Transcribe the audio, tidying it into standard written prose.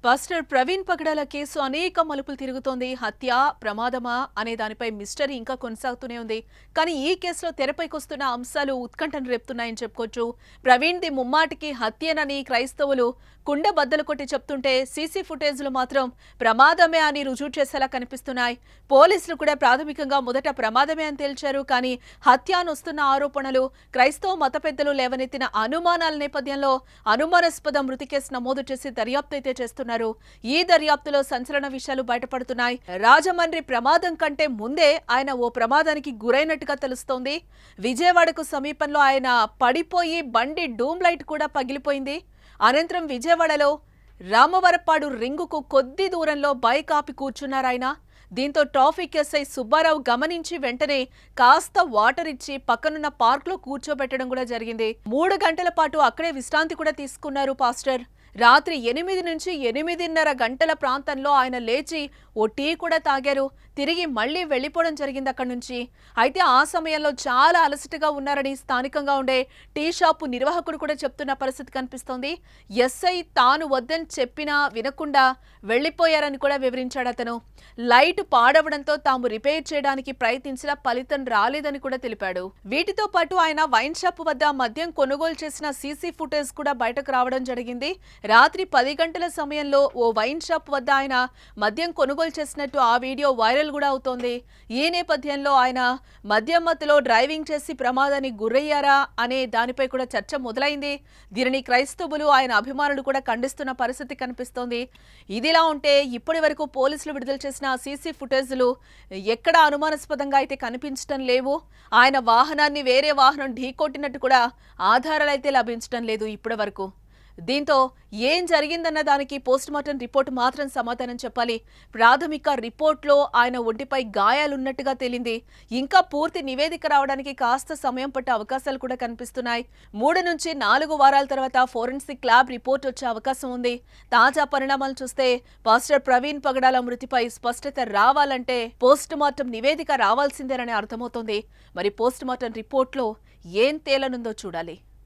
Pastor Praveen పగడాల case అనేక మలుపులు తిరుగుతోంది. హత్య, ప్రమాదమా అనే దానిపై మిస్టరీ ఇంకా కొనసాగుతూనే ఉంది. కానీ ఈ కేసులో తెరపైకొస్తున్న అంశాలు ఉత్కంఠను రేపుతున్నాయని చెప్పుకోవచ్చు. ప్రవీణ్ది ముమ్మాటికి హత్యేనని క్రైస్తవులు కుండ బద్దలు కొట్టి చెప్తుంటే సీసీ ఫుటేజ్లు మాత్రం ప్రమాదమే అని రుజువు చేసేలా కనిపిస్తున్నాయి. పోలీసులు కూడా ప్రాథమికంగా మొదట ప్రమాదమే అని తేల్చారు. కానీ హత్య అని వస్తున్న ఆరోపణలు, క్రైస్తవ మత పెద్దలు లేవనెత్తిన అనుమానాల నేపథ్యంలో అనుమానాస్పద మృతి కేసు నమోదు చేసి దర్యాప్తు అయితే చేస్తున్నారు. ఈ దర్యాప్తులో సంచలన విషయాలు బయటపడుతున్నాయి. రాజమండ్రి ప్రమాదం కంటే ముందే ఆయన ఓ ప్రమాదానికి గురైనట్టుగా తెలుస్తోంది. విజయవాడకు సమీపంలో ఆయన పడిపోయి బండి డూమ్ లైట్ కూడా పగిలిపోయింది. అనంతరం విజయవాడలో రామవరపాడు రింగుకు కొద్ది దూరంలో బైక్ ఆపి కూర్చున్నారాయన. దీంతో ట్రాఫిక్ ఎస్ఐ సుబ్బారావు గమనించి వెంటనే కాస్త వాటర్ ఇచ్చి పక్కనున్న పార్క్ లో కూర్చోబెట్టడం కూడా జరిగింది. 3 గంటల పాటు అక్కడే విశ్రాంతి కూడా తీసుకున్నారు పాస్టర్. రాత్రి 8 నుంచి 8:30 గంటల ప్రాంతంలో ఆయన లేచి ఓ టీ కూడా తాగారు. తిరిగి మళ్లీ వెళ్లిపోవడం జరిగింది అక్కడి నుంచి. అయితే ఆ సమయంలో చాలా అలసటగా ఉన్నారని స్థానికంగా ఉండే టీ షాపు నిర్వాహకుడు కూడా చెప్తున్న పరిస్థితి కనిపిస్తోంది. ఎస్ఐ తాను వద్దని చెప్పినా వినకుండా వెళ్లిపోయారని కూడా వివరించాడు అతను. లైట్ పాడవడంతో తాము రిపేర్ చేయడానికి ప్రయత్నించినా ఫలితం రాలేదని కూడా తెలిపాడు. వీటితో పాటు ఆయన వైన్ షాప్ వద్ద మద్యం కొనుగోలు చేసిన సీసీ ఫుటేజ్ కూడా బయటకు రావడం జరిగింది. రాత్రి 10 గంటల సమయంలో ఓ వైన్ షాప్ వద్ద ఆయన మద్యం కొనుగోలు చేసినట్టు ఆ వీడియో వైరల్ కూడా అవుతోంది. ఈ నేపథ్యంలో ఆయన మద్యం మత్తులో డ్రైవింగ్ చేసి ప్రమాదానికి గురయ్యారా అనే దానిపై కూడా చర్చ మొదలైంది. దీనిని క్రైస్తవులు, ఆయన అభిమానులు కూడా ఖండిస్తున్న పరిస్థితి కనిపిస్తోంది. ఇదిలా ఉంటే ఇప్పటి వరకు పోలీసులు విడుదల చేసిన సీసీ ఫుటేజ్లు ఎక్కడా అనుమానాస్పదంగా అయితే కనిపించడం లేవు. ఆయన వాహనాన్ని వేరే వాహనం ఢీకొట్టినట్టు కూడా ఆధారాలైతే లభించడం లేదు ఇప్పటి వరకు. దీంతో ఏం జరిగిందన్న దానికి పోస్టుమార్టం రిపోర్టు మాత్రం సమాధానం చెప్పాలి. ప్రాథమిక రిపోర్ట్లో ఆయన ఒంటిపై గాయాలున్నట్టుగా తేలింది. ఇంకా పూర్తి నివేదిక రావడానికి కాస్త సమయం పట్టే అవకాశాలు కూడా కనిపిస్తున్నాయి. 3 నుంచి 4 వారాల తర్వాత ఫోరెన్సిక్ ల్యాబ్ రిపోర్ట్ వచ్చే అవకాశం ఉంది. తాజా పరిణామాలు చూస్తే పాస్టర్ ప్రవీణ్ పగడాల మృతిపై స్పష్టత రావాలంటే పోస్టుమార్టం నివేదిక రావాల్సిందేనని అర్థమవుతోంది. మరి పోస్టుమార్టం రిపోర్ట్లో ఏం తేలనుందో చూడాలి.